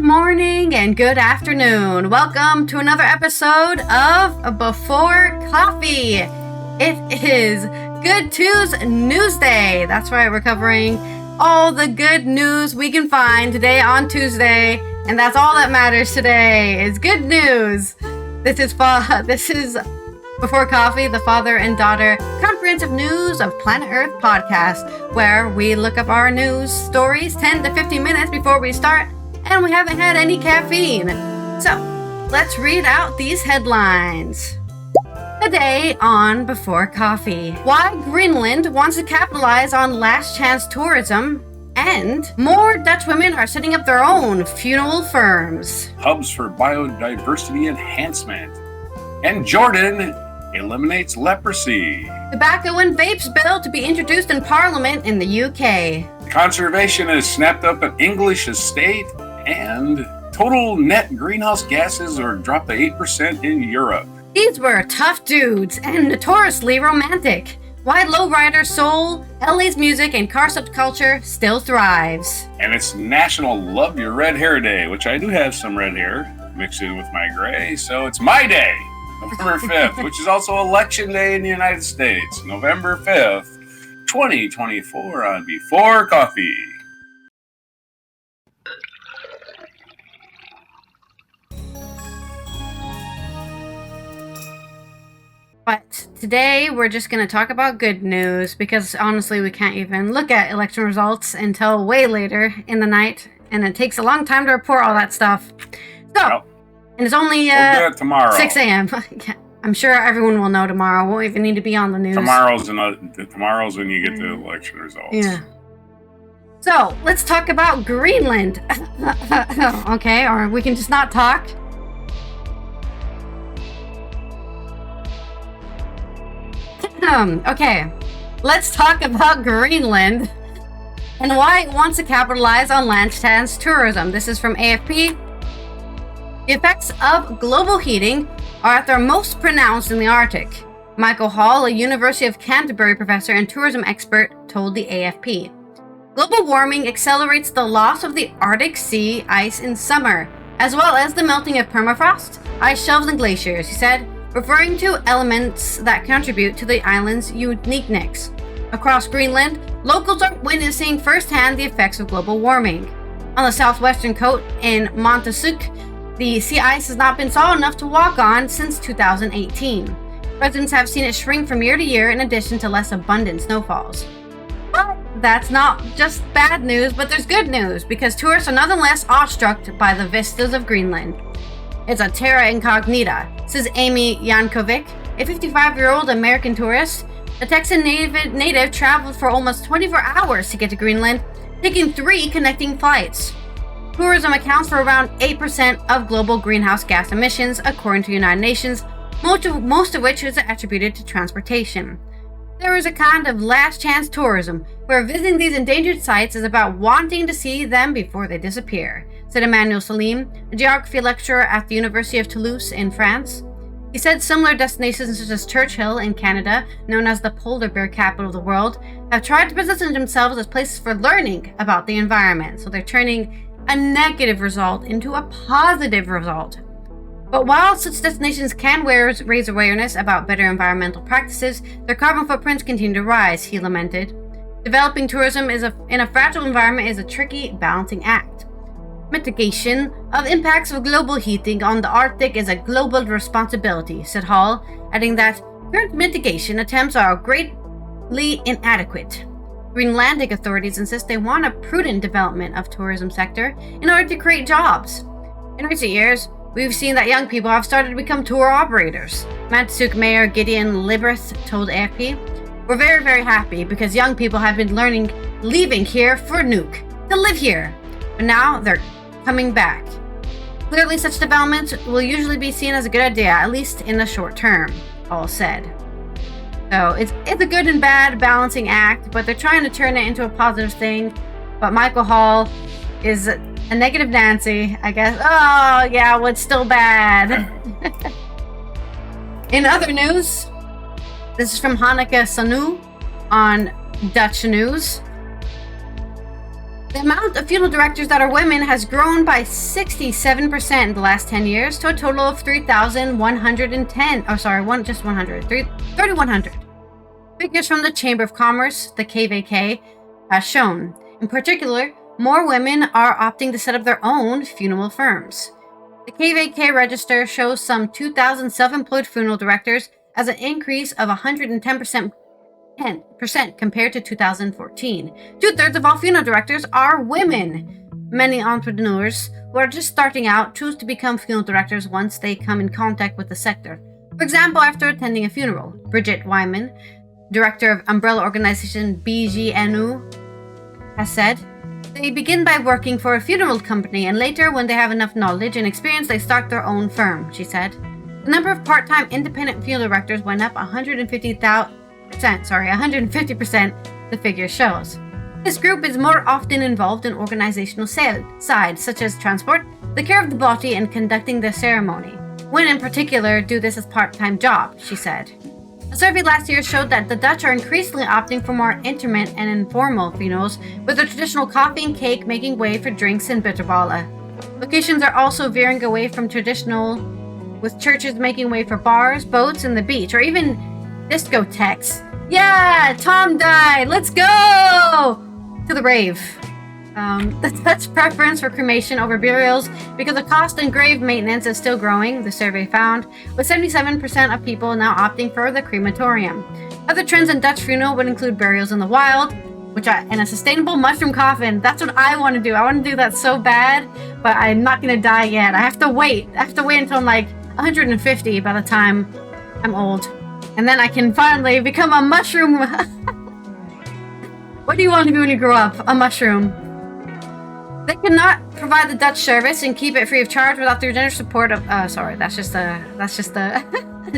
morning and good afternoon. Welcome to another episode of Before Coffee. It is Good Tuesday. That's right, we're covering all the good news we can find today on Tuesday, and that's all that matters today is good news. This is Before Coffee, the father and daughter comprehensive news of Planet Earth podcast, where we look up our news stories 10 to 15 minutes before we start, and we haven't had any caffeine. So, let's read out these headlines. Today on Before Coffee, why Greenland wants to capitalize on last chance tourism, and more Dutch women are setting up their own funeral firms. Hubs for biodiversity enhancement. And Jordan eliminates leprosy. Tobacco and vapes bill to be introduced in Parliament in the UK. Conservationist snapped up an English estate, and total net greenhouse gases are dropped to 8% in Europe. These were tough dudes and notoriously romantic. Why lowrider soul, LA's music, and car subculture still thrives. And it's National Love Your Red Hair Day, which I do have some red hair mixed in with my gray, so it's my day. November 5th, which is also Election Day in the United States. November 5th, 2024 on Before Coffee. But today we're just going to talk about good news because honestly we can't even look at election results until way later in the night, and it takes a long time to report all that stuff. So, and it's only we'll do it tomorrow. 6 a.m. I'm sure everyone will know tomorrow. Won't even need to be on the news. Tomorrow's when you get the election results. Yeah. So, let's talk about Greenland. Okay, or we can just not talk. Okay, let's talk about Greenland and why it wants to capitalize on land chance tourism. This is from AFP. The effects of global heating are at their most pronounced in the Arctic. Michael Hall, a University of Canterbury professor and tourism expert, told the AFP. Global warming accelerates the loss of the Arctic sea ice in summer, as well as the melting of permafrost, ice shelves, and glaciers, he said, referring to elements that contribute to the island's uniqueness. Across Greenland, locals are witnessing firsthand the effects of global warming. On the southwestern coast in Montesuk, the sea ice has not been solid enough to walk on since 2018. Residents have seen it shrink from year to year in addition to less abundant snowfalls. But that's not just bad news, but there's good news, because tourists are nonetheless awestruck by the vistas of Greenland. It's a terra incognita, says Amy Yankovic, a 55-year-old American tourist. The Texan native traveled for almost 24 hours to get to Greenland, taking 3 connecting flights. Tourism accounts for around 8% of global greenhouse gas emissions, according to the United Nations, most of which is attributed to transportation. There is a kind of last chance tourism, where visiting these endangered sites is about wanting to see them before they disappear, said Emmanuel Salim, a geography lecturer at the University of Toulouse in France. He said similar destinations such as Churchill in Canada, known as the polar bear capital of the world, have tried to position themselves as places for learning about the environment, so they're turning a negative result into a positive result. But while such destinations can raise awareness about better environmental practices, their carbon footprints continue to rise, he lamented. Developing tourism in a fragile environment is a tricky balancing act. Mitigation of impacts of global heating on the Arctic is a global responsibility, said Hall, adding that current mitigation attempts are greatly inadequate. Greenlandic authorities insist they want a prudent development of tourism sector in order to create jobs. In recent years, we've seen that young people have started to become tour operators. Mantasuk Mayor Gideon Libreth told AFP, "We're very, very happy because young people have been leaving here for Nuuk, to live here. But now they're coming back. Clearly, such developments will usually be seen as a good idea, at least in the short term," Hall said. So it's a good and bad balancing act, but they're trying to turn it into a positive thing. But Michael Hall is a negative Nancy, I guess. Oh, yeah, well, it's still bad. In other news, this is from Hanneke Sanu on Dutch News. The amount of funeral directors that are women has grown by 67% in the last 10 years to a total of 3,110. Oh, sorry, 3,100. Figures from the Chamber of Commerce, the KVK, has shown. In particular, more women are opting to set up their own funeral firms. The KVK register shows some 2,000 self-employed funeral directors as an increase of 110% compared to 2014. 2/3 of all funeral directors are women. Many entrepreneurs who are just starting out choose to become funeral directors once they come in contact with the sector. For example, after attending a funeral, Bridget Wyman, director of umbrella organization BGNU, has said, they begin by working for a funeral company, and later, when they have enough knowledge and experience, they start their own firm, she said. The number of part-time independent funeral directors went up 150%, the figure shows. This group is more often involved in organizational sides, such as transport, the care of the body, and conducting the ceremony. Women in particular do this as part-time job, she said. A survey last year showed that the Dutch are increasingly opting for more intimate and informal funerals, with the traditional coffee and cake making way for drinks and bitterballen. Locations are also veering away from traditional, with churches making way for bars, boats, and the beach, or even discotheques. Yeah, Tom died. Let's go to the rave. The Dutch preference for cremation over burials because the cost and grave maintenance is still growing, the survey found, with 77% of people now opting for the crematorium. Other trends in Dutch funeral would include burials in the wild, and a sustainable mushroom coffin. That's what I want to do. I want to do that so bad, but I'm not going to die yet. I have to wait. Until I'm like 150 by the time I'm old. And then I can finally become a mushroom. What do you want to be when you grow up? A mushroom. They cannot provide the Dutch service and keep it free of charge without their generous support of. Sorry, that's just a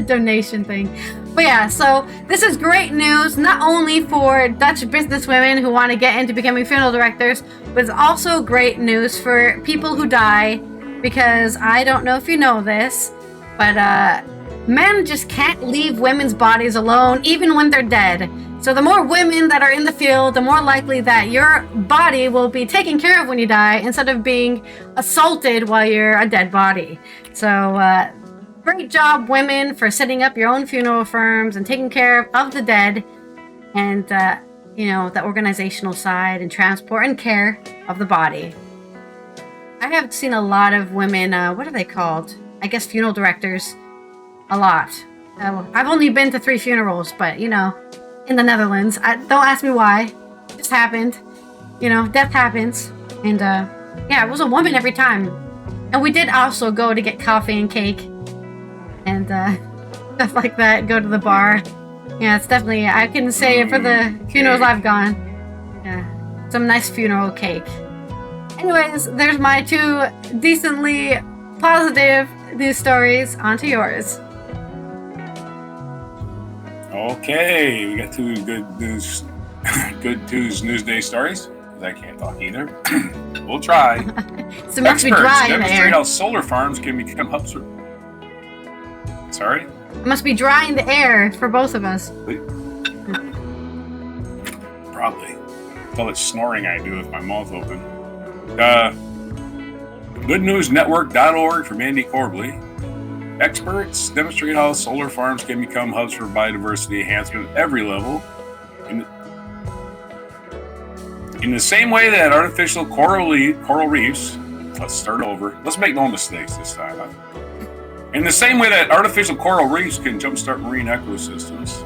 donation thing. But yeah, so this is great news, not only for Dutch businesswomen who want to get into becoming funeral directors, but it's also great news for people who die, because I don't know if you know this, but men just can't leave women's bodies alone, even when they're dead. So the more women that are in the field, the more likely that your body will be taken care of when you die, instead of being assaulted while you're a dead body. So great job, women, for setting up your own funeral firms and taking care of the dead, and the organizational side and transport and care of the body. I have seen a lot of women, what are they called? I guess funeral directors. A lot. I've only been to 3 funerals, but in the Netherlands. Don't ask me why. It just happened. Death happens. And it was a woman every time. And we did also go to get coffee and cake and stuff like that. Go to the bar. Yeah, it's definitely, I can say for the funerals I've gone. Yeah, some nice funeral cake. Anyways, there's my 2 decently positive news stories. On to yours. Okay, we got 2 good news Newsday stories. I can't talk either. We'll try. So it must be dry in the demonstrate air. how solar farms can become hubs for. Sorry? It must be dry in the air for both of us. Probably. It's all that snoring I do with my mouth open. GoodNewsNetwork.org from Andy Corbly. Experts demonstrate how solar farms can become hubs for biodiversity enhancement at every level. In the same way that artificial coral reefs, let's start over. Let's make no mistakes this time. In the same way that artificial coral reefs can jumpstart marine ecosystems,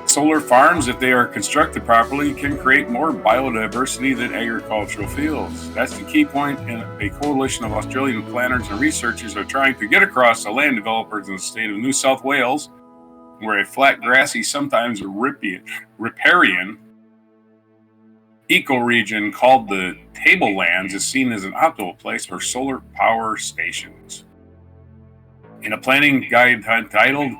solar farms, if they are constructed properly, can create more biodiversity than agricultural fields. That's the key point, and a coalition of Australian planners and researchers are trying to get across to land developers in the state of New South Wales, where a flat, grassy, sometimes riparian ecoregion called the Tablelands is seen as an optimal place for solar power stations. In a planning guide entitled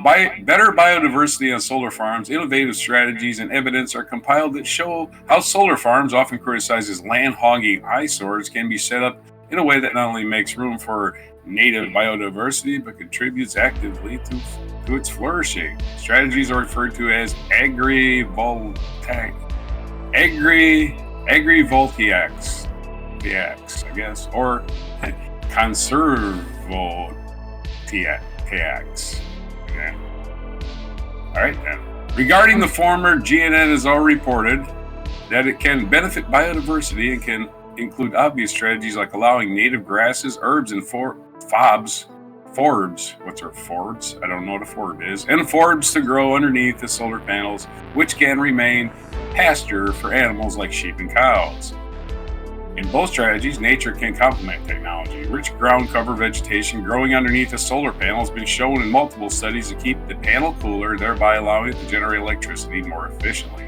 Better Biodiversity on Solar Farms, Innovative Strategies and Evidence are compiled that show how solar farms, often criticized as land-hogging eyesores, can be set up in a way that not only makes room for native biodiversity, but contributes actively to its flourishing. Strategies are referred to as agrivoltaic agrivoltaics, I guess, or conservationist. Okay. All right then. Regarding the former, GNN has already reported that it can benefit biodiversity and can include obvious strategies like allowing native grasses, herbs, and forbs. What's our forbs? I don't know what a forb is. And forbs to grow underneath the solar panels, which can remain pasture for animals like sheep and cows. In both strategies, nature can complement technology. Rich ground cover vegetation growing underneath a solar panel has been shown in multiple studies to keep the panel cooler, thereby allowing it to generate electricity more efficiently.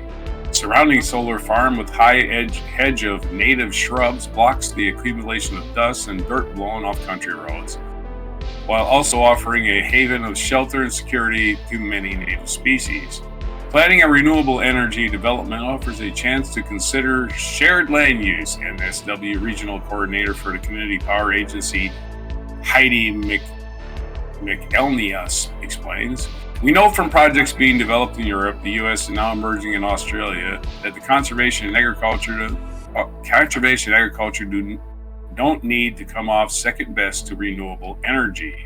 Surrounding solar farm with high hedge of native shrubs blocks the accumulation of dust and dirt blown off country roads, while also offering a haven of shelter and security to many native species. Planning a renewable energy development offers a chance to consider shared land use, NSW Regional Coordinator for the Community Power Agency, Heidi McElnius, explains. We know from projects being developed in Europe, the US, and now emerging in Australia, that the conservation and agriculture don't need to come off second best to renewable energy.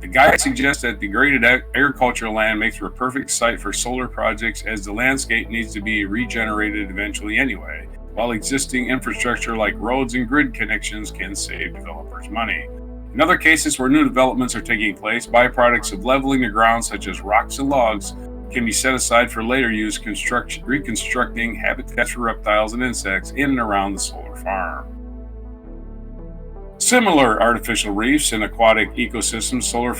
The guide suggests that degraded agricultural land makes for a perfect site for solar projects, as the landscape needs to be regenerated eventually anyway, while existing infrastructure like roads and grid connections can save developers money. In other cases where new developments are taking place, byproducts of leveling the ground, such as rocks and logs, can be set aside for later use, reconstructing habitats for reptiles and insects in and around the solar farm. Similar to artificial reefs and aquatic ecosystems, solar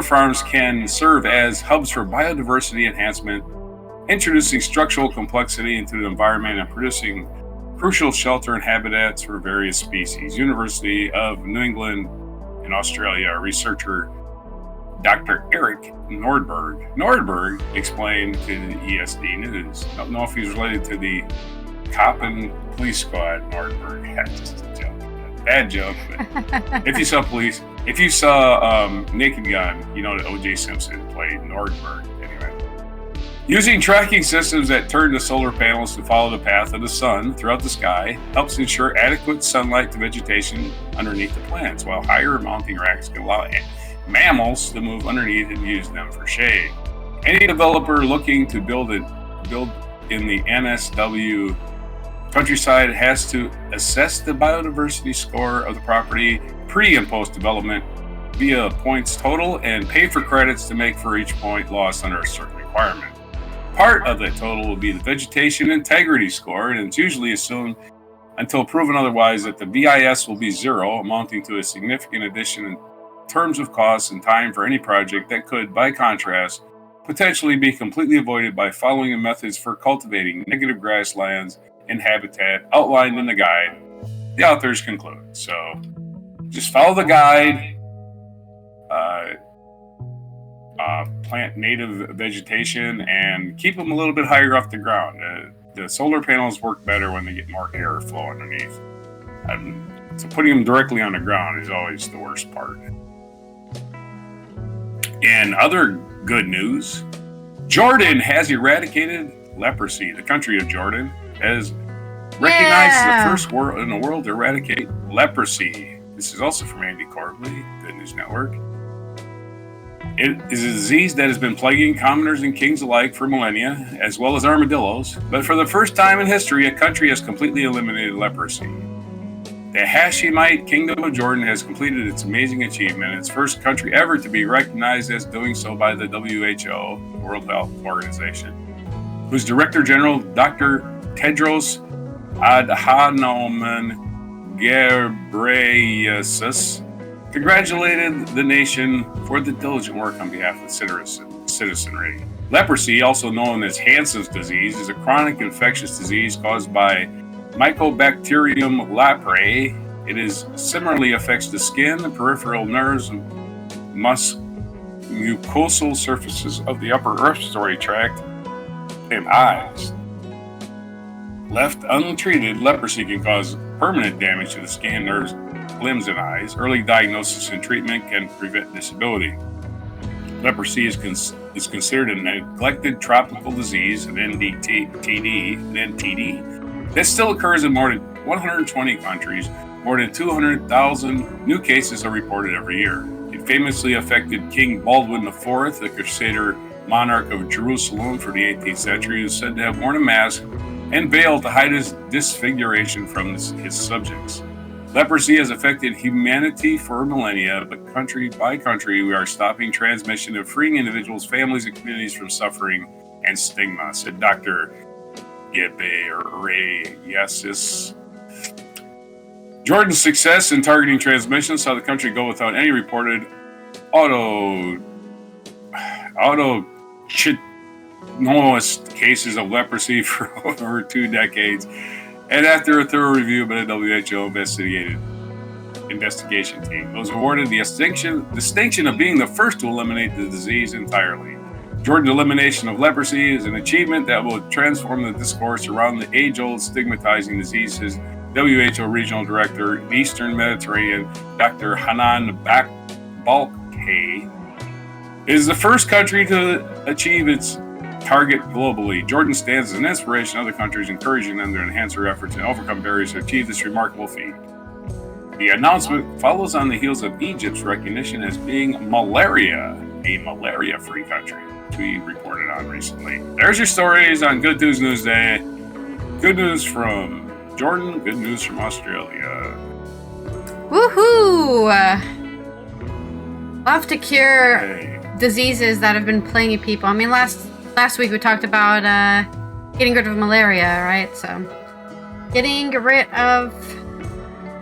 farms can serve as hubs for biodiversity enhancement, introducing structural complexity into the environment and producing crucial shelter and habitats for various species. University of New England in Australia, researcher Dr. Eric Nordberg explained to the ESD News. I don't know if he's related to the cop and police squad Nordberg. Just a joke. Bad joke, but if you saw Naked Gun, you know that O.J. Simpson played Nordberg. Anyway. Using tracking systems that turn the solar panels to follow the path of the sun throughout the sky helps ensure adequate sunlight to vegetation underneath the plants, while higher mounting racks can allow mammals to move underneath and use them for shade. Any developer looking to build in the NSW countryside has to assess the biodiversity score of the property pre and post development via points total and pay for credits to make for each point lost under a certain requirement. Part of that total will be the vegetation integrity score, and it's usually assumed until proven otherwise that the VIS will be zero, amounting to a significant addition in terms of costs and time for any project that could, by contrast, potentially be completely avoided by following the methods for cultivating negative grasslands and habitat outlined in the guide, the authors conclude. So just follow the guide, plant native vegetation, and keep them a little bit higher off the ground. The solar panels work better when they get more air flow underneath. So putting them directly on the ground is always the worst part. In other good news, Jordan has eradicated leprosy. The country of Jordan has recognized the first world in the world to eradicate leprosy. This is also from Andy Corbley, Good News Network. It is a disease that has been plaguing commoners and kings alike for millennia, as well as armadillos. But for the first time in history, a country has completely eliminated leprosy. The Hashemite Kingdom of Jordan has completed its amazing achievement, its first country ever to be recognized as doing so by the WHO, World Health Organization, whose Director General, Dr. Tedros Adhanom Ghebreyesus, congratulated the nation for the diligent work on behalf of the citizenry. Leprosy, also known as Hansen's disease, is a chronic infectious disease caused by Mycobacterium leprae. It similarly affects the skin, the peripheral nerves, and mucosal surfaces of the upper respiratory tract and eyes. Left untreated, leprosy can cause permanent damage to the skin, nerves, limbs, and eyes. Early diagnosis and treatment can prevent disability. Leprosy is considered a neglected tropical disease, an NTD, that still occurs in more than 120 countries. More than 200,000 new cases are reported every year. It famously affected King Baldwin IV, the Crusader monarch of Jerusalem for the 18th century, who is said to have worn a mask and veil to hide his disfiguration from his subjects. Leprosy has affected humanity for millennia, but country by country, we are stopping transmission and freeing individuals, families, and communities from suffering and stigma, said Dr. Ghebreyesus. Jordan's success in targeting transmission saw the country go without any reported autochthonous cases of leprosy for over 2 decades. And after a thorough review by the WHO investigation team, it was awarded the distinction of being the first to eliminate the disease entirely. Jordan's elimination of leprosy is an achievement that will transform the discourse around the age-old stigmatizing disease, says WHO Regional Director, Eastern Mediterranean, Dr. Hanan Balkhay. It is the first country to achieve its target globally. Jordan stands as an inspiration to other countries, encouraging them to enhance their efforts and overcome barriers to achieve this remarkable feat. The announcement follows on the heels of Egypt's recognition as being a malaria-free country, which we reported on recently. There's your stories on Good News Newsday. Good news from Jordan, good news from Australia. Woohoo! Love to cure diseases that have been plaguing people. I mean, last week we talked about getting rid of malaria, right? So, getting rid of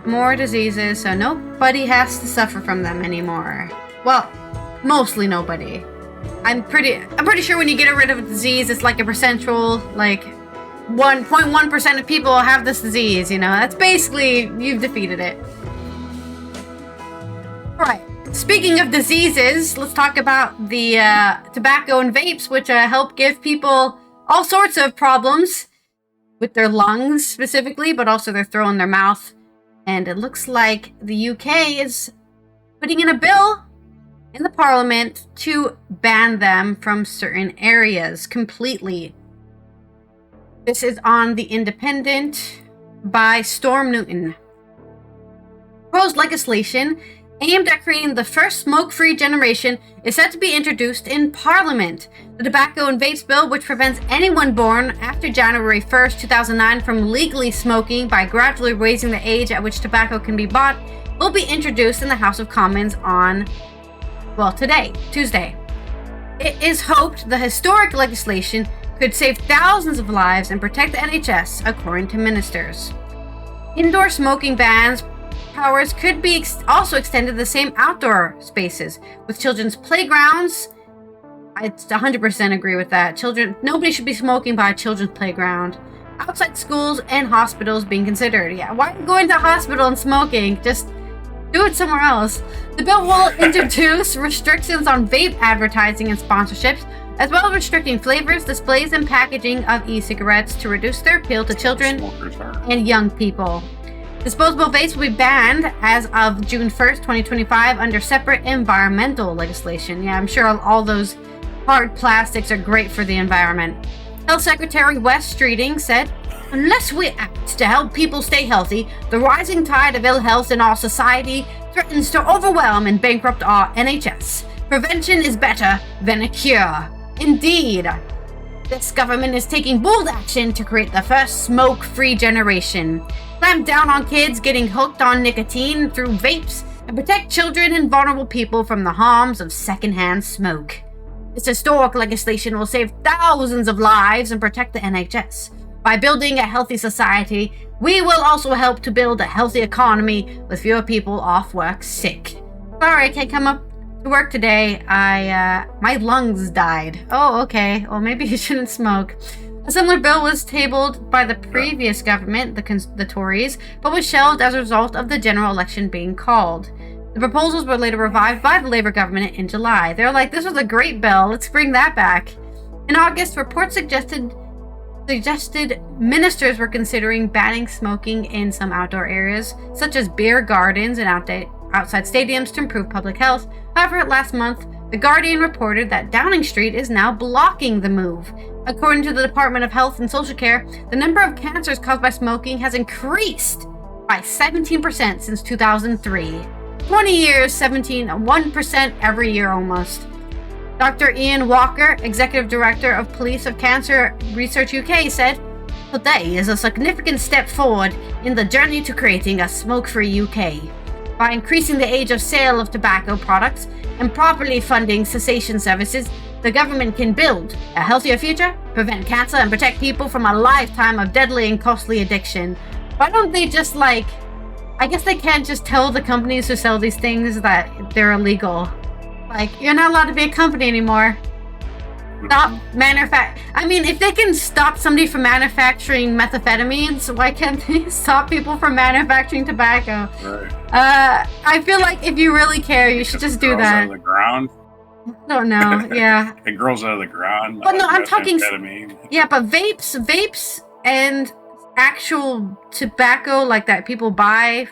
more diseases so nobody has to suffer from them anymore. Well, mostly nobody. I'm pretty sure when you get rid of a disease, it's like a percentual, like 1.1% of people have this disease, you know? That's basically, you've defeated it. Alright, speaking of diseases, let's talk about the tobacco and vapes, which help give people all sorts of problems with their lungs specifically, but also their throat and their mouth. And it looks like the UK is putting in a bill in the Parliament to ban them from certain areas completely. This is on The Independent by Storm Newton. Proposed legislation aimed at creating the first smoke-free generation is set to be introduced in Parliament. The Tobacco and Vapes Bill, which prevents anyone born after January 1st, 2009 from legally smoking by gradually raising the age at which tobacco can be bought, will be introduced in the House of Commons on, today, Tuesday. It is hoped the historic legislation could save thousands of lives and protect the NHS, according to ministers. Indoor smoking bans powers could be also extended to the same outdoor spaces, with children's playgrounds. I 100% agree with that. Nobody should be smoking by a children's playground. Outside schools and hospitals being considered. Yeah, why are you going to a hospital and smoking? Just do it somewhere else. The bill will introduce restrictions on vape advertising and sponsorships, as well as restricting flavors, displays, and packaging of e-cigarettes to reduce their appeal to children and young people. Disposable vapes will be banned as of June 1st, 2025 under separate environmental legislation. Yeah, I'm sure all those hard plastics are great for the environment. Health Secretary Wes Streeting said, "Unless we act to help people stay healthy, the rising tide of ill health in our society threatens to overwhelm and bankrupt our NHS. Prevention is better than a cure." Indeed, this government is taking bold action to create the first smoke-free generation, clamp down on kids getting hooked on nicotine through vapes, and protect children and vulnerable people from the harms of secondhand smoke. This historic legislation will save thousands of lives and protect the NHS. By building a healthy society, we will also help to build a healthy economy with fewer people off work sick. Sorry, I can't come up to work today. My lungs died. Oh, okay. Well, maybe you shouldn't smoke. A similar bill was tabled by the previous government, the Tories, but was shelved as a result of the general election being called. The proposals were later revived by the Labour government in July. They were like, this was a great bill, let's bring that back. In August, reports suggested ministers were considering banning smoking in some outdoor areas, such as beer gardens and outside stadiums to improve public health. However, last month, The Guardian reported that Downing Street is now blocking the move. According to the Department of Health and Social Care, the number of cancers caused by smoking has increased by 17% since 2003. 20 years, 1% every year almost. Dr. Ian Walker, Executive Director of Police of Cancer Research UK, said, "Today is a significant step forward in the journey to creating a smoke-free UK. By increasing the age of sale of tobacco products and properly funding cessation services, the government can build a healthier future, prevent cancer, and protect people from a lifetime of deadly and costly addiction." Why don't they just I guess they can't just tell the companies who sell these things that they're illegal. You're not allowed to be a company anymore. Stop I mean, if they can stop somebody from manufacturing methamphetamines, why can't they stop people from manufacturing tobacco? Right. I feel like if you really care, you should just do that. Out of the ground. I don't know. Yeah. It grows out of the ground. But no, I'm talking. Methamphetamine. Yeah, but vapes, and actual tobacco like that people buy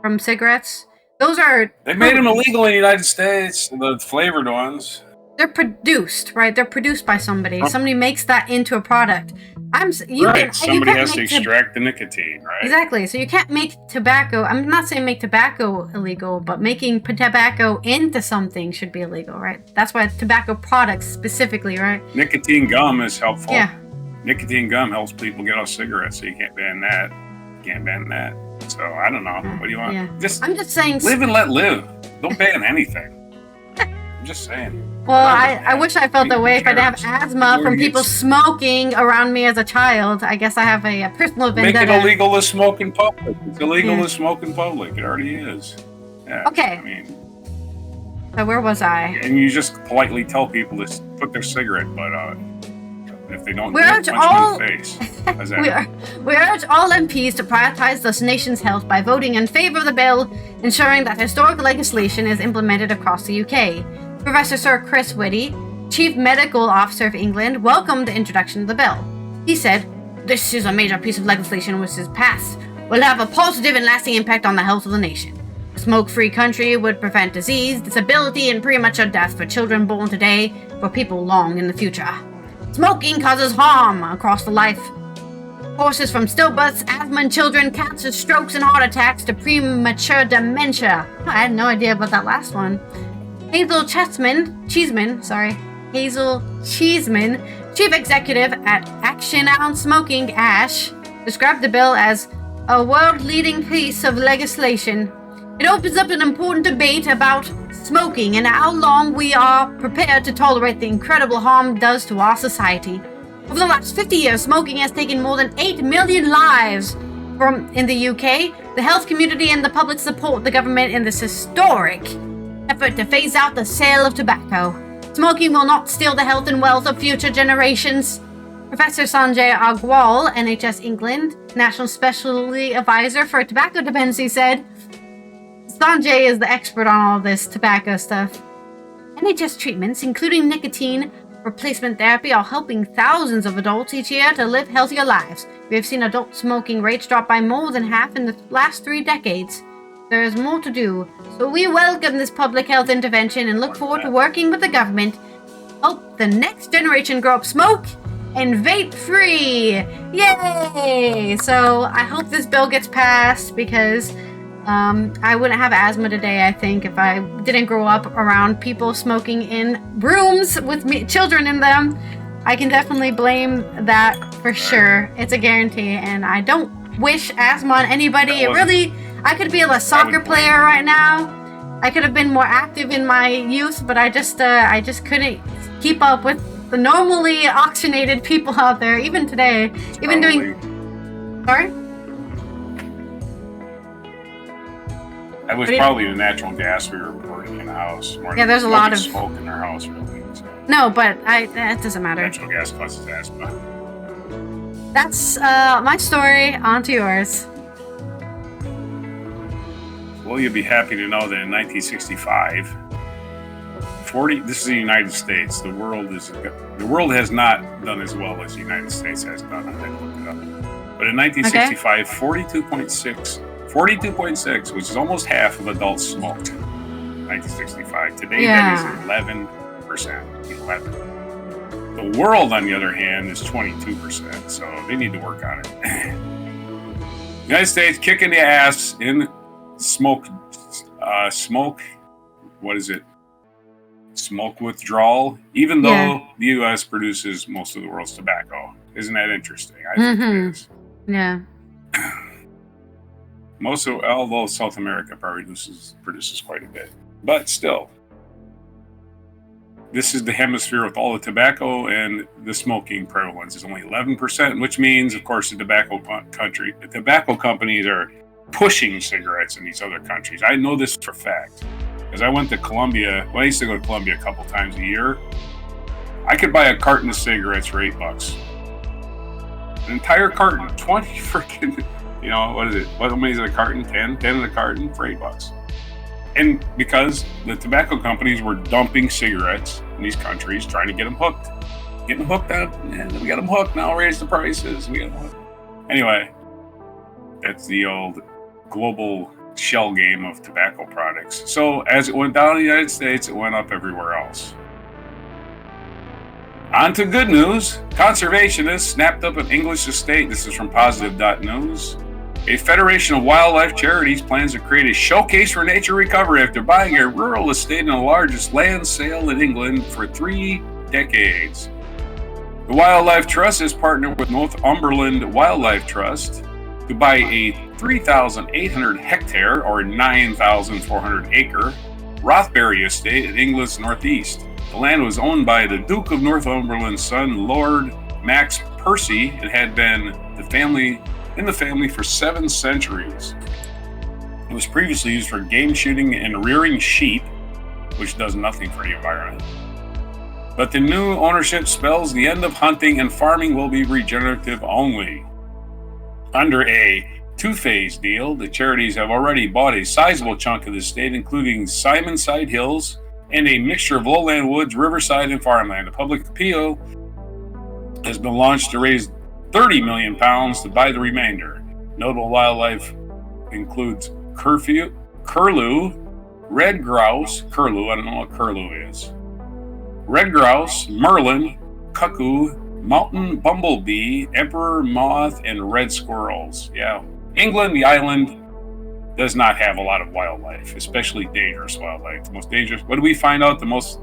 from cigarettes. Those are. They made them illegal in the United States. The flavored ones. They're produced, right? They're produced by somebody. Oh. Somebody makes that into a product. Somebody has to extract the nicotine, right? Exactly. So you can't make tobacco. I'm not saying make tobacco illegal, but making tobacco into something should be illegal, right? That's why tobacco products specifically, right? Nicotine gum is helpful. Yeah. Nicotine gum helps people get off cigarettes, so you can't ban that. So I don't know. What do you want? Yeah. I'm just saying. Live and let live. Don't ban anything. I'm just saying. Well, I wish I felt that way if I didn't have asthma from people smoking around me as a child. I guess I have a personal vendetta. Make it illegal to smoke in public. It's illegal to smoke in public. It already is. Yeah. Okay. I mean. So where was I? And you just politely tell people to put their cigarette butt on. If they don't, we urge all we urge all MPs to prioritize the nation's health by voting in favor of the bill, ensuring that historic legislation is implemented across the UK. Professor Sir Chris Whitty, Chief Medical Officer of England, welcomed the introduction of the bill. He said, "This is a major piece of legislation which is passed will have a positive and lasting impact on the health of the nation. A smoke-free country would prevent disease, disability, and premature death for children born today for people long in the future. Smoking causes harm across the life courses from stillbirths, asthma in children, cancer, strokes, and heart attacks to premature dementia." I had no idea about that last one. Hazel Cheeseman, Chief Executive at Action on Smoking, ASH, described the bill as a world-leading piece of legislation. It opens up an important debate about smoking and how long we are prepared to tolerate the incredible harm it does to our society. Over the last 50 years, smoking has taken more than 8 million lives in the UK. The health community and the public support the government in this historic effort to phase out the sale of tobacco. Smoking will not steal the health and wealth of future generations. Professor Sanjay Agrawal, NHS England, National Specialty Advisor for Tobacco Dependency, said, Sanjay is the expert on all this tobacco stuff. NHS treatments, including nicotine replacement therapy, are helping thousands of adults each year to live healthier lives. We have seen adult smoking rates drop by more than half in the last 3 decades. There is more to do, so we welcome this public health intervention and look forward to working with the government to help the next generation grow up smoke and vape free. Yay! So I hope this bill gets passed because I wouldn't have asthma today, I think, if I didn't grow up around people smoking in rooms with children in them. I can definitely blame that for sure. It's a guarantee, and I don't wish asthma on anybody. I could be a soccer player right now. I could have been more active in my youth, but I just couldn't keep up with the normally oxygenated people out there, even today. Sorry? That was probably the natural gas we were burning in the house. There's a lot of smoke in our house, really. So. No, but that doesn't matter. Natural gas causes asthma. That's my story. On to yours. Well, you'll be happy to know that in 1965, this is the United States. The world has not done as well as the United States has done. I looked it up. But in 1965, 42.6, which is almost half of adults smoked. 1965. Today, Yeah. that is 11%. 11. The world, on the other hand, is 22%. So they need to work on it. United States kicking the ass in smoke. What is it? Smoke withdrawal, even though the U.S. produces most of the world's tobacco. Isn't that interesting? I think it is. Yeah. Although South America probably produces quite a bit. But still, this is the hemisphere with all the tobacco, and the smoking prevalence is only 11%, which means, of course, the tobacco companies are pushing cigarettes in these other countries. I know this for a fact. Because I went to Colombia. Well, I used to go to Colombia a couple times a year. I could buy a carton of cigarettes for $8. An entire carton. 20 freaking, what is it? What many is it a carton? 10? 10 in a carton for $8. And because the tobacco companies were dumping cigarettes in these countries, trying to get them hooked. Getting them hooked on, and we got them hooked, now raise the prices. We got them hooked. Anyway, that's the old global shell game of tobacco products. So as it went down in the United States, it went up everywhere else. On to good news. Conservationists snapped up an English estate. This is from positive.news. A federation of wildlife charities plans to create a showcase for nature recovery after buying a rural estate in the largest land sale in England for 3 decades. The Wildlife Trust has partnered with Northumberland Wildlife Trust to buy a 3,800 hectare or 9,400 acre Rothbury estate in England's northeast. The land was owned by the Duke of Northumberland's son, Lord Max Percy, and had been in the family for 7 centuries. It was previously used for game shooting and rearing sheep, which does nothing for the environment. But the new ownership spells the end of hunting, and farming will be regenerative only. Under a 2-phase deal, the charities have already bought a sizable chunk of the estate, including Simonside Hills and a mixture of lowland woods, riverside, and farmland. A public appeal has been launched to raise £30 million to buy the remainder. Notable wildlife includes curlew, red grouse, I don't know what curlew is, red grouse, merlin, cuckoo, mountain bumblebee, emperor moth, and red squirrels. Yeah. England, the island, does not have a lot of wildlife, especially dangerous wildlife. The most dangerous. What did we find out? The most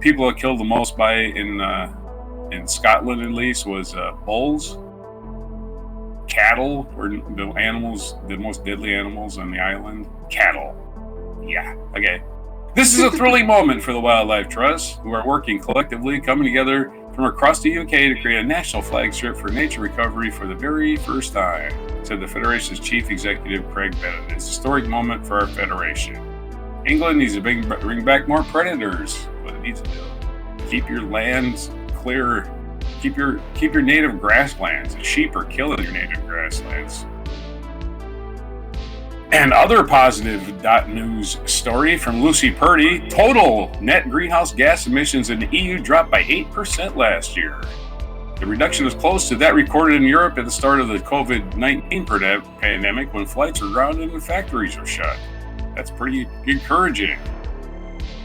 people are killed the most by in Scotland, at least, was bulls. Cattle were the most deadly animals on the island. Cattle. Yeah. Okay. This is a thrilling moment for the Wildlife Trust, who are working collectively, coming together from across the UK to create a national flagship for nature recovery for the very first time, said the Federation's Chief Executive Craig Bennett. It's a historic moment for our Federation. England needs to bring back more predators. What it needs to do. Keep your lands clear. Keep your native grasslands. The sheep are killing your native grasslands. And other positive.news story from Lucy Purdy. Total net greenhouse gas emissions in the EU dropped by 8% last year. The reduction is close to that recorded in Europe at the start of the COVID-19 pandemic, when flights were grounded and factories were shut. That's pretty encouraging.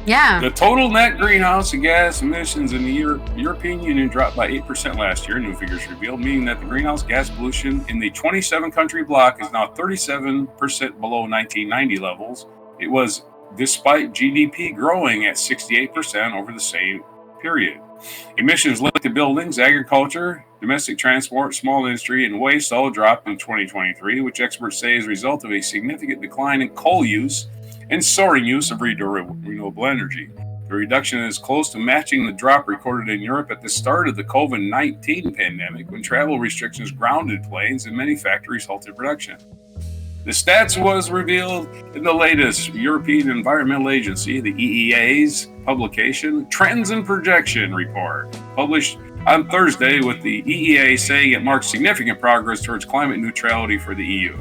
Yeah. The total net greenhouse gas emissions in the European Union dropped by 8% last year, new figures revealed, meaning that the greenhouse gas pollution in the 27-country bloc is now 37% below 1990 levels. It was despite GDP growing at 68% over the same period. Emissions linked to buildings, agriculture, domestic transport, small industry, and waste all dropped in 2023, which experts say is a result of a significant decline in coal use and soaring use of renewable energy. The reduction is close to matching the drop recorded in Europe at the start of the COVID-19 pandemic, when travel restrictions grounded planes and many factories halted production. The stats was revealed in the latest European Environmental Agency, the EEA's publication, Trends and Projection Report, published on Thursday, with the EEA saying it marks significant progress towards climate neutrality for the EU.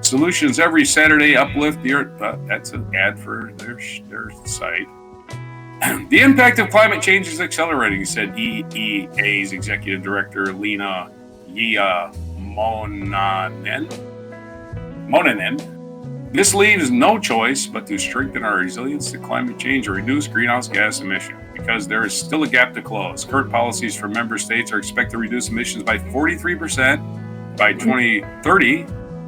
Solutions every Saturday uplift the Earth. That's an ad for their site. The impact of climate change is accelerating, said EEA's Executive Director Lena Monanen. This leaves no choice but to strengthen our resilience to climate change and reduce greenhouse gas emissions, because there is still a gap to close. Current policies from member states are expected to reduce emissions by 43% by 2030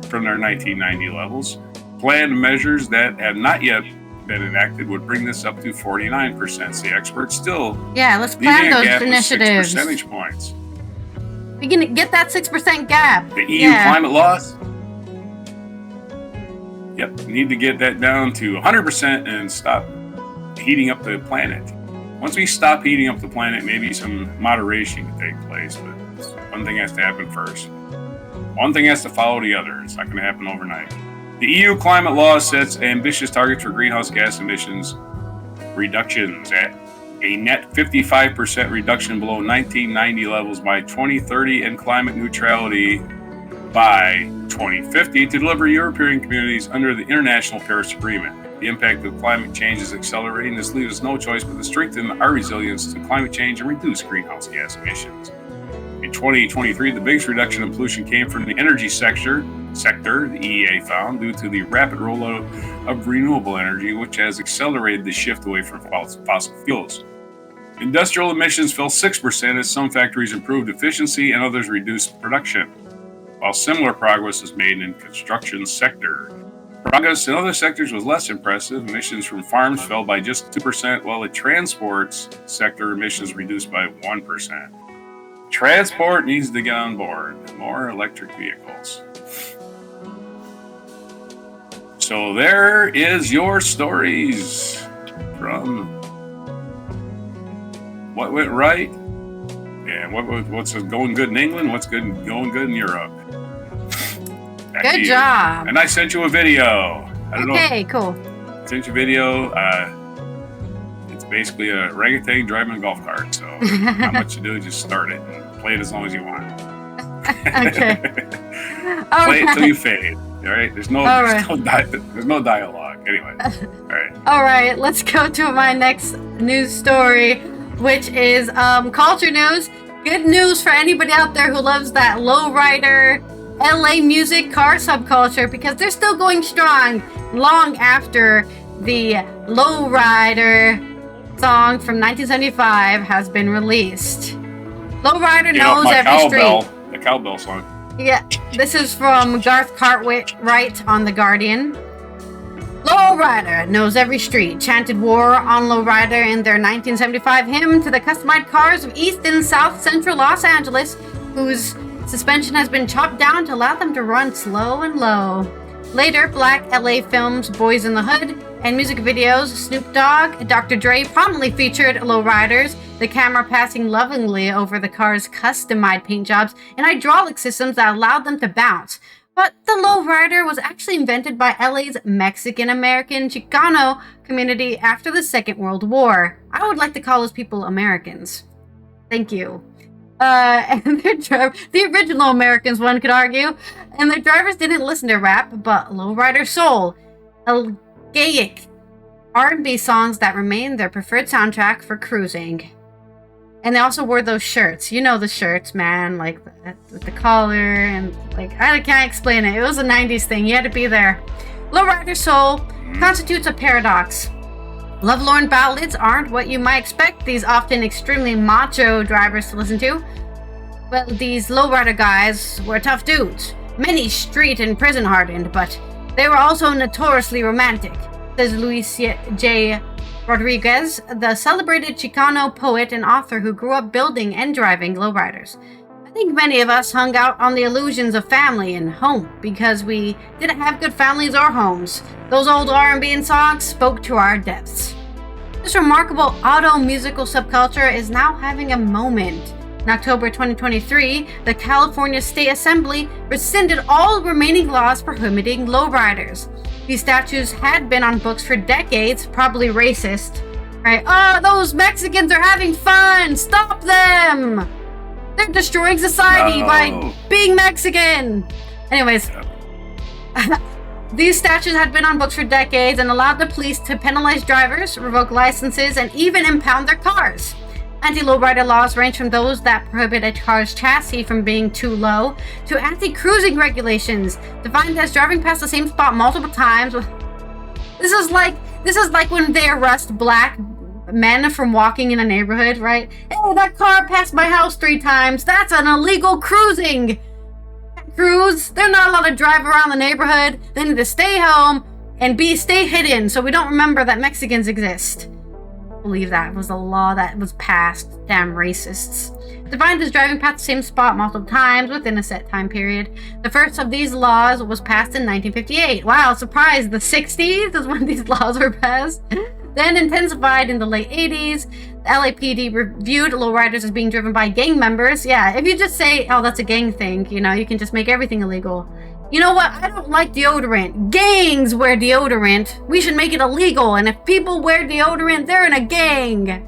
from their 1990 levels. Planned measures that have not yet been enacted would bring this up to 49%. See, experts still let's plan those gap initiatives. 6 percentage points. We can get that 6% gap. The EU climate laws. Yep, need to get that down to 100% and stop heating up the planet. Once we stop heating up the planet, maybe some moderation can take place, but one thing has to happen first. One thing has to follow the other. It's not going to happen overnight. The EU climate law sets ambitious targets for greenhouse gas emissions reductions at a net 55% reduction below 1990 levels by 2030 and climate neutrality by 2050 to deliver European communities under the International Paris Agreement. The impact of climate change is accelerating. This leaves us no choice but to strengthen our resilience to climate change and reduce greenhouse gas emissions. In 2023, the biggest reduction in pollution came from the energy sector, the EEA found, due to the rapid rollout of renewable energy, which has accelerated the shift away from fossil fuels. Industrial emissions fell 6% as some factories improved efficiency and others reduced production, while similar progress was made in the construction sector. Progress in other sectors was less impressive. Emissions from farms fell by just 2%, while the transports sector emissions reduced by 1%. Transport needs to get on board. More electric vehicles. So there is your stories from what went right and what's going good in England, what's going good in Europe. Good job. And I sent you a video. I don't know. Okay, cool. I sent you a video. It's basically a orangutan driving a golf cart. So not much to do, just start it and play it as long as you want. Okay. Play it till you fade. All right. There's no dialogue. Anyway. All right. All right. Let's go to my next news story, which is culture news. Good news for anybody out there who loves that lowrider LA music car subculture, because they're still going strong long after the lowrider song from 1975 has been released. Lowrider knows every street. The cowbell song. Yeah, this is from Garth Cartwright on The Guardian. Lowrider knows every street chanted war on Lowrider in their 1975 hymn to the customized cars of East and South Central Los Angeles, whose suspension has been chopped down to allow them to run slow and low. Later, Black LA films Boys in the Hood and music videos Snoop Dogg, Dr. Dre prominently featured lowriders, the camera passing lovingly over the car's customized paint jobs and hydraulic systems that allowed them to bounce. But the lowrider was actually invented by LA's Mexican-American Chicano community after the Second World War. I would like to call those people Americans. Thank you. And the original Americans, one could argue, and their drivers didn't listen to rap, but lowrider soul, Gaelic R&B songs that remain their preferred soundtrack for cruising. And they also wore those shirts. You know the shirts, man, like with the collar and like I can't explain it. It was a 90s thing. You had to be there. Lowrider soul constitutes a paradox. Lovelorn ballads aren't what you might expect these often extremely macho drivers to listen to. Well, these lowrider guys were tough dudes, many street and prison hardened, but they were also notoriously romantic, says Luis J. Rodriguez, the celebrated Chicano poet and author who grew up building and driving lowriders. I think many of us hung out on the illusions of family and home because we didn't have good families or homes. Those old R&B and songs spoke to our depths. This remarkable auto-musical subculture is now having a moment. In October 2023, the California State Assembly rescinded all remaining laws prohibiting lowriders. These statutes had been on books for decades, probably racist. Right? Oh, those Mexicans are having fun! Stop them! They're destroying society by being Mexican! Anyways, these statutes had been on books for decades and allowed the police to penalize drivers, revoke licenses, and even impound their cars. Anti-lowrider laws range from those that prohibit a car's chassis from being too low to anti-cruising regulations, defined as driving past the same spot multiple times. This is like when they arrest black men from walking in a neighborhood, right? Hey, that car passed my house 3 times. That's an illegal cruising. Cruise. They're not allowed to drive around the neighborhood. They need to stay home and stay hidden so we don't remember that Mexicans exist. I believe that was a law that was passed. Damn racists. Defined as driving past the same spot multiple times within a set time period. The first of these laws was passed in 1958. Wow, surprise! The 60s is when these laws were passed. Then intensified in the late 80s. The LAPD reviewed lowriders as being driven by gang members. Yeah, if you just say, oh, that's a gang thing, you can just make everything illegal. You know what? I don't like deodorant. Gangs wear deodorant. We should make it illegal. And if people wear deodorant, they're in a gang.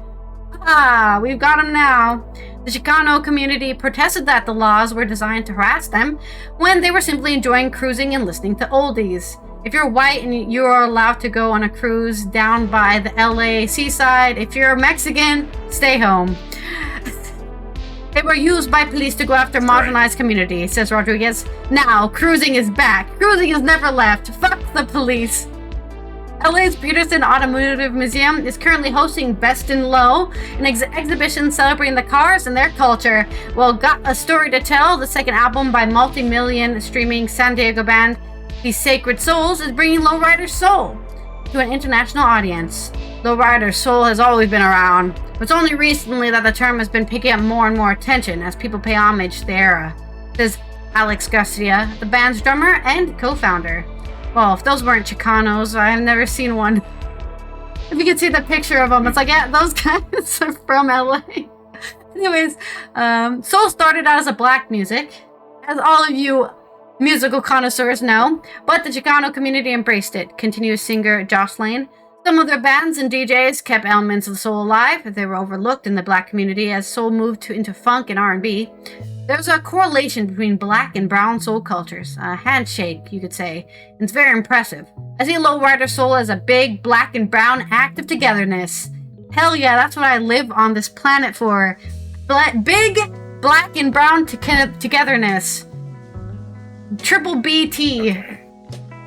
Ah, we've got them now. The Chicano community protested that the laws were designed to harass them when they were simply enjoying cruising and listening to oldies. If you're white and you are allowed to go on a cruise down by the LA seaside, if you're Mexican, stay home. They were used by police to go after marginalized community, says Rodriguez. Now, cruising is back. Cruising has never left. Fuck the police. LA's Peterson Automotive Museum is currently hosting Best in Low, an exhibition celebrating the cars and their culture. Well, Got a Story to Tell, the second album by multi-million streaming San Diego band The Sacred Souls, is bringing lowrider soul to an international audience. Lowrider soul has always been around. It's only recently that the term has been picking up more and more attention as people pay homage to the era, says Alex Garcia, the band's drummer and co-founder. Well, if those weren't Chicanos, I've never seen one. If you could see the picture of them, it's like, yeah, those guys are from LA. Anyways, soul started out as a black music, as all of you musical connoisseurs know, but the Chicano community embraced it, continues singer Jocelyn. Some of their bands and DJs kept elements of soul alive. They were overlooked in the black community as soul moved into funk and R&B. There's a correlation between black and brown soul cultures, a handshake, you could say. It's very impressive. I see lowrider soul as a big black and brown act of togetherness. Hell yeah, that's what I live on this planet for. Big black and brown togetherness. Triple BT.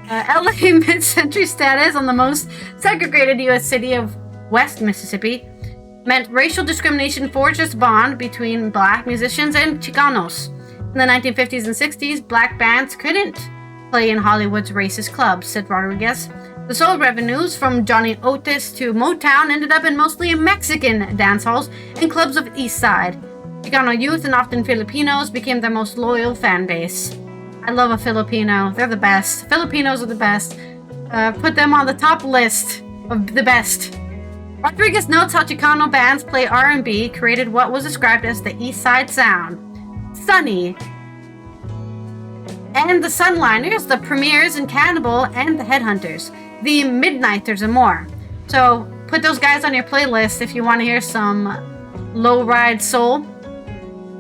LA mid-century status on the most segregated U.S. city of West Mississippi meant racial discrimination forged its bond between black musicians and Chicanos. In the 1950s and 60s, black bands couldn't play in Hollywood's racist clubs, said Rodriguez. The soul revenues from Johnny Otis to Motown ended up in mostly Mexican dance halls and clubs of the East Side. Chicano youth and often Filipinos became their most loyal fan base. I love a Filipino. They're the best. Filipinos are the best. Put them on the top list of the best. Rodriguez notes how Chicano bands play R&B created what was described as the East Side sound. Sunny and the Sunliners, the Premiers and Cannibal, and the Headhunters, the Midnighters, and more. So put those guys on your playlist if you want to hear some low-ride soul.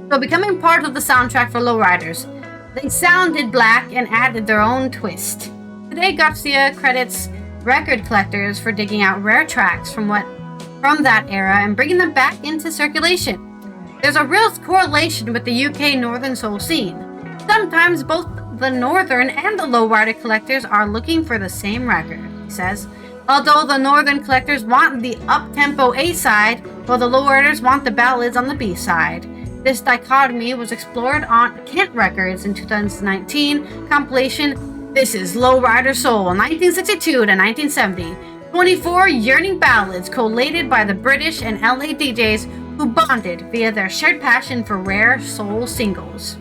So becoming part of the soundtrack for lowriders, they sounded black and added their own twist. Today, Garcia credits record collectors for digging out rare tracks from that era and bringing them back into circulation. There's a real correlation with the UK Northern Soul scene. Sometimes both the Northern and the lowrider collectors are looking for the same record, he says. Although the Northern collectors want the up-tempo A-side, while the lowriders want the ballads on the B-side. This dichotomy was explored on Kent Records in 2019 compilation This is Lowrider Soul 1962 to 1970. 24 yearning ballads collated by the British and LA DJs who bonded via their shared passion for rare soul singles.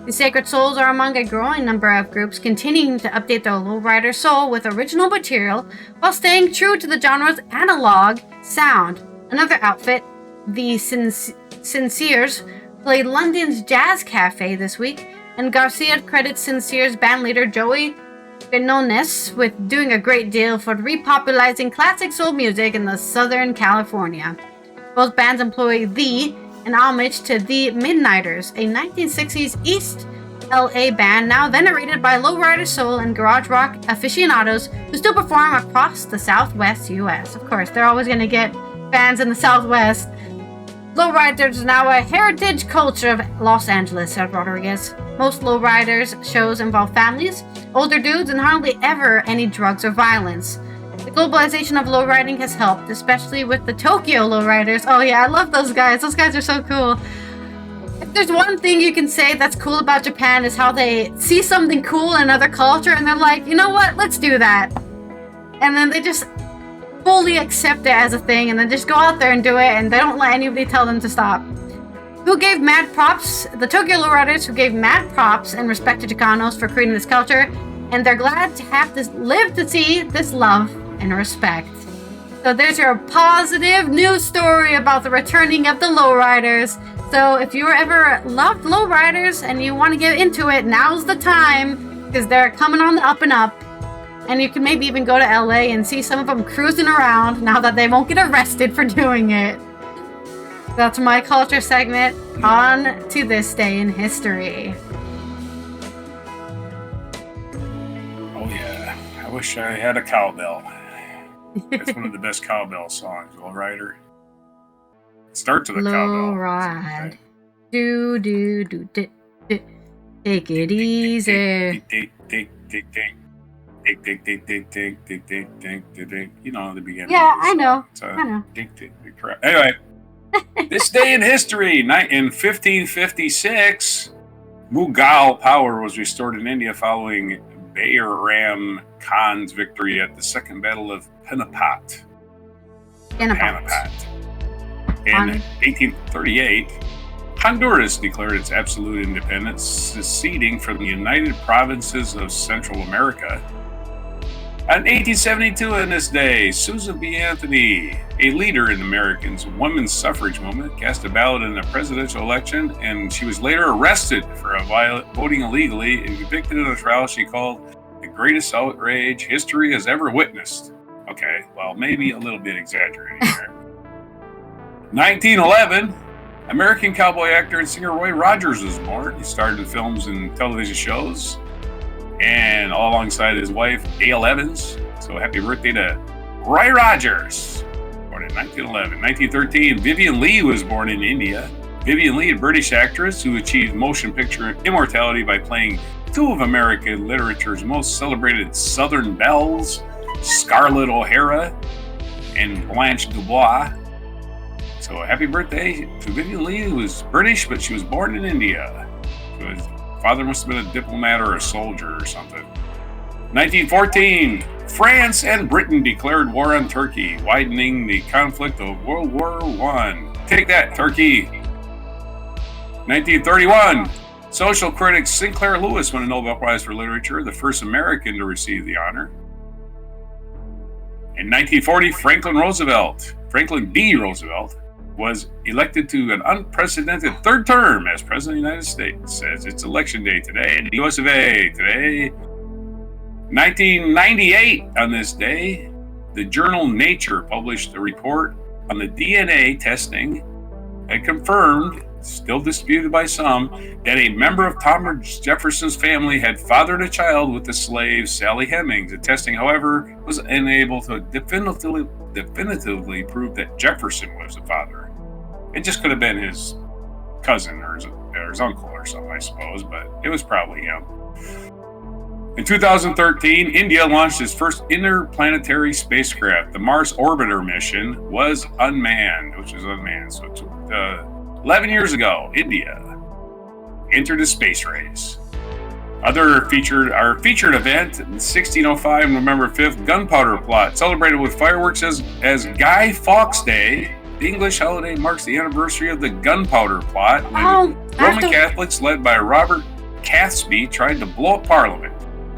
The Sacred Souls are among a growing number of groups continuing to update their lowrider soul with original material while staying true to the genre's analog sound. Another outfit, the Sinceres, played London's Jazz Cafe this week, and Garcia credits Sinceres bandleader Joey Quinones with doing a great deal for repopularizing classic soul music in the Southern California. Both bands employ the in homage to the Midnighters, a 1960s East LA band now venerated by lowrider soul and garage rock aficionados who still perform across the Southwest US. Of course, they're always going to get fans in the Southwest. Lowriders are now a heritage culture of Los Angeles, said Rodriguez. Most lowriders shows involve families, older dudes, and hardly ever any drugs or violence. The globalization of lowriding has helped, especially with the Tokyo lowriders. Oh yeah, I love those guys. Those guys are so cool. If there's one thing you can say that's cool about Japan is how they see something cool in another culture and they're like, you know what, let's do that. And then they just fully accept it as a thing and then just go out there and do it and they don't let anybody tell them to stop. Who gave mad props? The Tokyo lowriders who gave mad props and respect to Chicanos for creating this culture, and they're glad to have to live to see this love and respect. So there's your positive news story about the returning of the lowriders. So if you ever loved lowriders and you want to get into it, now's the time because they're coming on the up and up. And you can maybe even go to LA and see some of them cruising around now that they won't get arrested for doing it. That's my culture segment on to this day in history. Oh yeah, I wish I had a cowbell. It's one of the best cowbell songs, Lowrider. It starts with a cowbell. Low ride. Do, do, do, do, do. Take it easy. You know, the beginning. Yeah, I know. I know. Anyway, this day in history, in 1556, Mughal power was restored in India following Bayram Khan's victory at the Second Battle of Panipat. In 1838, Honduras declared its absolute independence, seceding from the United Provinces of Central America. In 1872, on this day, Susan B. Anthony, a leader in Americans' women's suffrage movement, cast a ballot in a presidential election, and she was later arrested for voting illegally and convicted in a trial she called the greatest outrage history has ever witnessed. Okay, well, maybe a little bit exaggerating there. 1911, American cowboy actor and singer Roy Rogers was born. He starred in films and television shows, and all alongside his wife, Gail Evans. So happy birthday to Roy Rogers, born in 1911. 1913, Vivian Leigh was born in India. Vivian Leigh, a British actress who achieved motion picture immortality by playing two of American literature's most celebrated Southern belles, Scarlett O'Hara and Blanche Dubois. So happy birthday to Vivian Leigh, who was British, but she was born in India. So his father must have been a diplomat or a soldier or something. 1914, France and Britain declared war on Turkey, widening the conflict of World War I. Take that, Turkey. 1931, social critic Sinclair Lewis won a Nobel Prize for Literature, the first American to receive the honor. In 1940, Franklin D. Roosevelt, was elected to an unprecedented third term as President of the United States, as it's election day today in the US of A. Today, 1998, on this day, the journal Nature published a report on the DNA testing and confirmed, still disputed by some, that a member of Thomas Jefferson's family had fathered a child with the slave Sally Hemings. The testing, however, was unable to definitively prove that Jefferson was the father. It just could have been his cousin or his uncle or something, I suppose, but it was probably him. In 2013, India launched its first interplanetary spacecraft. The Mars Orbiter mission was unmanned, So it took 11 years ago, India entered the space race. Our featured event, 1605, November 5th, Gunpowder Plot, celebrated with fireworks as Guy Fawkes Day. The English holiday marks the anniversary of the Gunpowder Plot, when Roman Catholics led by Robert Cathesby tried to blow up Parliament.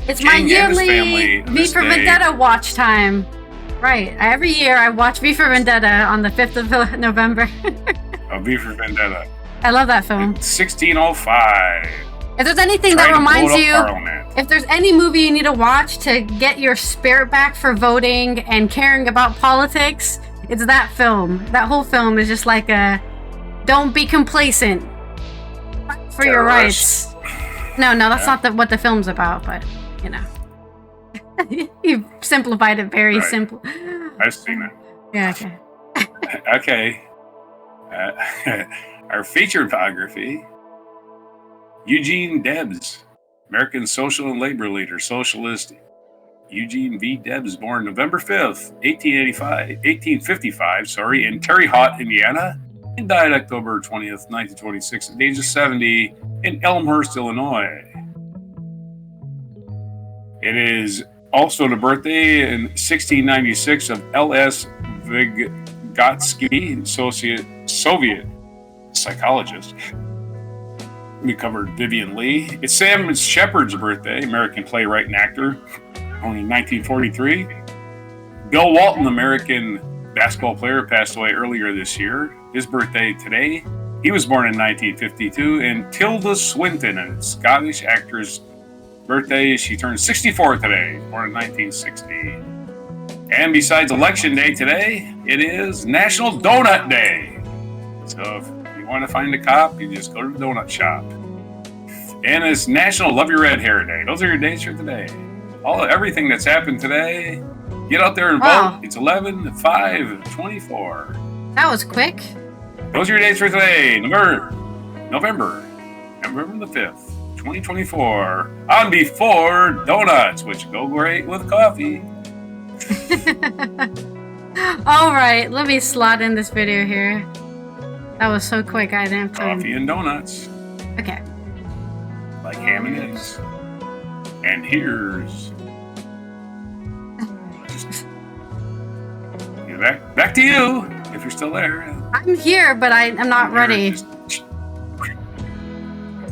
It's my yearly V for Vendetta watch time. Right, every year I watch V for Vendetta on the 5th of November. V for Vendetta. I love that film. 1605. If there's anything that reminds you, if there's any movie you need to watch to get your spirit back for voting and caring about politics, it's that film. That whole film is just like don't be complacent. Fight for your rights. No, that's not what the film's about, but, you know. You simplified it very simple. I've seen it. Yeah, okay. Okay. Our featured biography, Eugene Debs, American social and labor leader, socialist Eugene V. Debs, born November 5th, 1855, in Terre Haute, Indiana, and died October 20th, 1926, at the age of 70 in Elmhurst, Illinois. It is also the birthday in 1696 of L.S. Vygotsky, Soviet psychologist. We covered Vivian Leigh. It's Sam Shepard's birthday, American playwright and actor, only 1943. Bill Walton, American basketball player, passed away earlier this year. His birthday today. He was born in 1952. And Tilda Swinton, a Scottish actress, birthday. She turned 64 today, born in 1960. And besides Election Day today, it is National Donut Day. So if you want to find a cop, you just go to the donut shop. And it's National Love Your Red Hair Day. Those are your dates for today. Everything that's happened today, get out there and vote. It's 11/5/24. That was quick. Those are your dates for today. November the 5th, 2024. On Before Donuts, which go great with coffee. All right, let me slot in this video here. That was so quick, I didn't have time. Coffee and donuts. Okay. Like ham and eggs. And here's... Back to you, if you're still there. I'm here, but I'm not ready. Just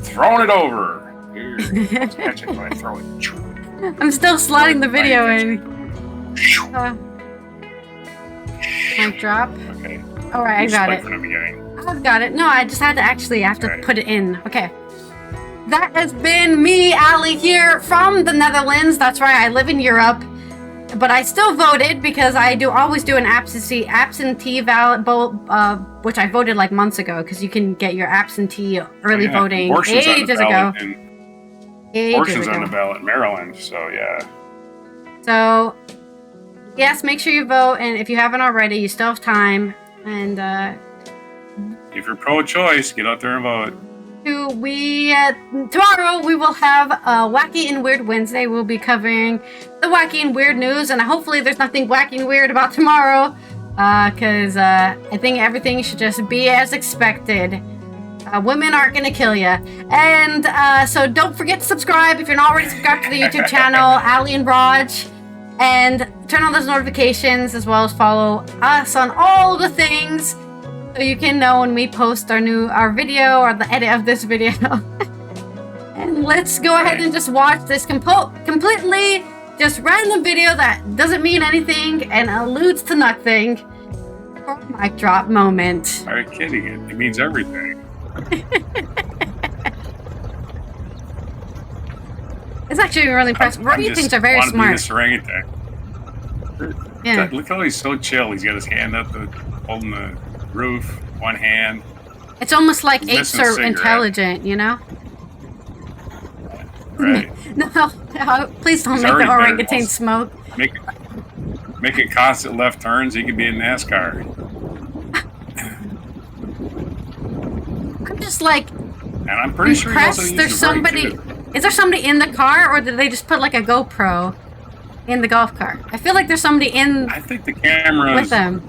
throwing it over. Here, catch it when I throw it. I'm still slotting the video in. Mic drop. Okay. All right, I got it. From the beginning. I've got it. No, I just had to put it in. Okay. That has been me, Ally, here from the Netherlands. That's right, I live in Europe. But I still voted because I always do an absentee ballot, which I voted like months ago, because you can get your absentee early voting ages ago. Abortion's on the ballot in Maryland, so yeah. So, yes, make sure you vote, and if you haven't already, you still have time. And if you're pro-choice, get out there and vote. Tomorrow we will have a Wacky and Weird Wednesday. We'll be covering the wacky and weird news, and hopefully there's nothing wacky and weird about tomorrow, because I think everything should just be as expected. Women aren't going to kill you. And so don't forget to subscribe if you're not already subscribed to the YouTube channel, Ally and Rog, and turn on those notifications, as well as follow us on all the things, so you can know when we post our video or the edit of this video. And let's go ahead and just watch this completely just random video that doesn't mean anything and alludes to nothing. Mic drop moment. Are you kidding? It means everything. It's actually really impressive. Orangutans are very smart. This orangutan. Yeah. Look how he's so chill. He's got his hand up, holding the roof, one hand. It's almost like apes are intelligent, you know? Right. No, please don't make the orangutan smoke. Making constant left turns. He could be in NASCAR. I'm just like, and I'm pretty sure there's somebody. Is there somebody in the car, or did they just put like a GoPro in the golf cart? I feel like there's somebody in. I think the camera with them.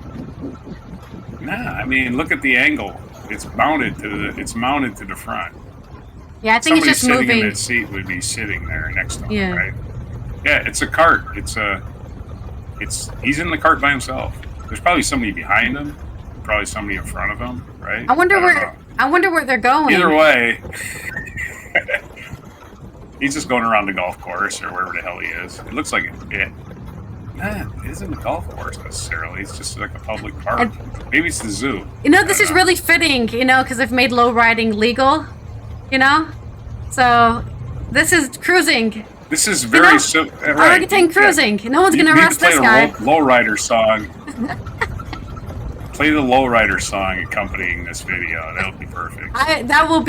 Nah, I mean, look at the angle. It's mounted to the front. Yeah, I think it's just moving. Somebody sitting in that seat would be sitting there next to him, yeah. Right? Yeah, it's a cart. He's in the cart by himself. There's probably somebody behind him, probably somebody in front of him, right? I wonder where they're going. Either way, he's just going around the golf course or wherever the hell he is. It looks like it isn't a golf course necessarily. It's just like a public park. Maybe it's the zoo. You know, this is really fitting, you know, because they've made low riding legal, you know? So, this is cruising. This is very simple. Right. Orangutan cruising. Yeah. No one's going to arrest this guy. Lowrider song. Play the lowrider song accompanying this video. That'll be perfect. That will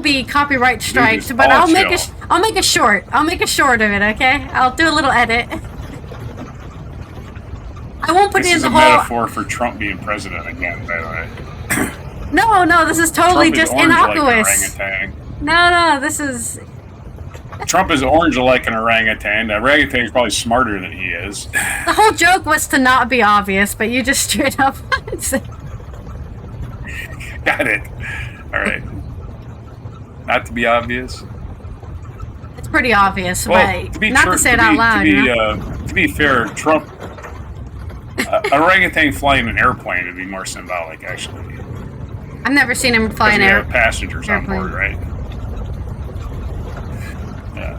be copyright striked, but I'll make a short. I'll make a short of it, okay? I'll do a little edit. I won't put this in the whole... This is a metaphor for Trump being president again, by the way. No, this is totally Trump is just orange innocuous. like an orangutan. No, this is... Trump is orange like an orangutan. The orangutan is probably smarter than he is. The whole joke was to not be obvious, but you just straight up... Got it. All right. Not to be obvious. It's pretty obvious, Well, but to be not true, to say it out loud. to be fair, Trump, orangutan flying an airplane would be more symbolic, actually. I've never seen him fly an Because we have passengers airplane. on board, right? Yeah.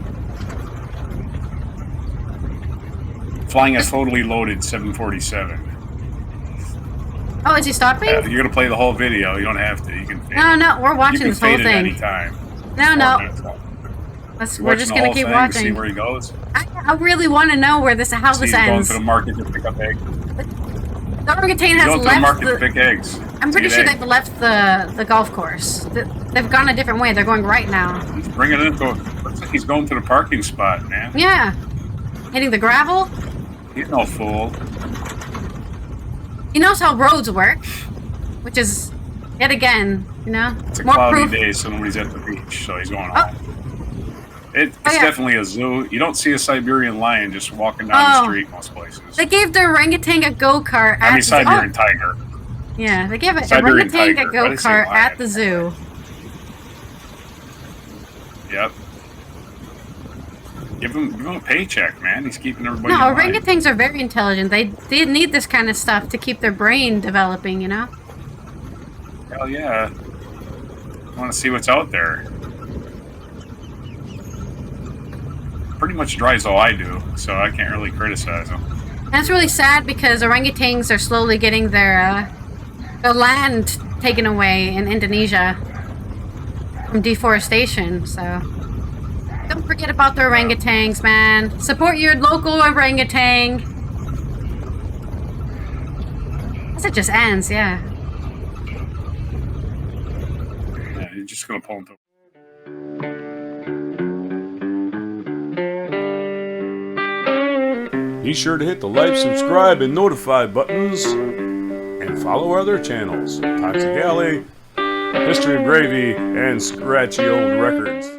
Flying a totally loaded 747. Oh, is he stopping? You're gonna play the whole video. You don't have to. You can. No, we're watching you this can whole fade it thing. anytime. No. We're just gonna keep To watching. see where he goes. I really want to know where this, how See, this he's going ends. to the market to pick up eggs. The orangutan He's has going to the left market to pick eggs. I'm pretty See sure an they've left the golf course. They've gone a different way. They're going right now. He's bringing it into. Looks like he's going to the parking spot, man. Yeah. Hitting the gravel. He's no fool. He knows how roads work, which is, yet again, It's a more cloudy proof. day, so nobody's at the beach, so he's going Oh. home. It's yeah. definitely a zoo. You don't see a Siberian lion just walking down the street most places. They gave the orangutan a go-kart at I mean, Siberian the tiger. Yeah, they gave it Siberian orangutan a tiger. Why did I say go-kart lion? at the zoo. Yep. Give him a paycheck, man. He's keeping everybody No, in line. orangutans are very intelligent. They need this kind of stuff to keep their brain developing, Hell yeah. I want to see what's out there. Pretty much drives all I do, so I can't really criticize them. And it's really sad because orangutans are slowly getting their land taken away in Indonesia from deforestation, so don't forget about the orangutans, man. Support your local orangutan. As it just ends, yeah. Yeah, you're just gonna pull them to. Be sure to hit the like, subscribe, and notify buttons, and follow our other channels, Toxic Alley, History of Gravy, and Scratchy Old Records.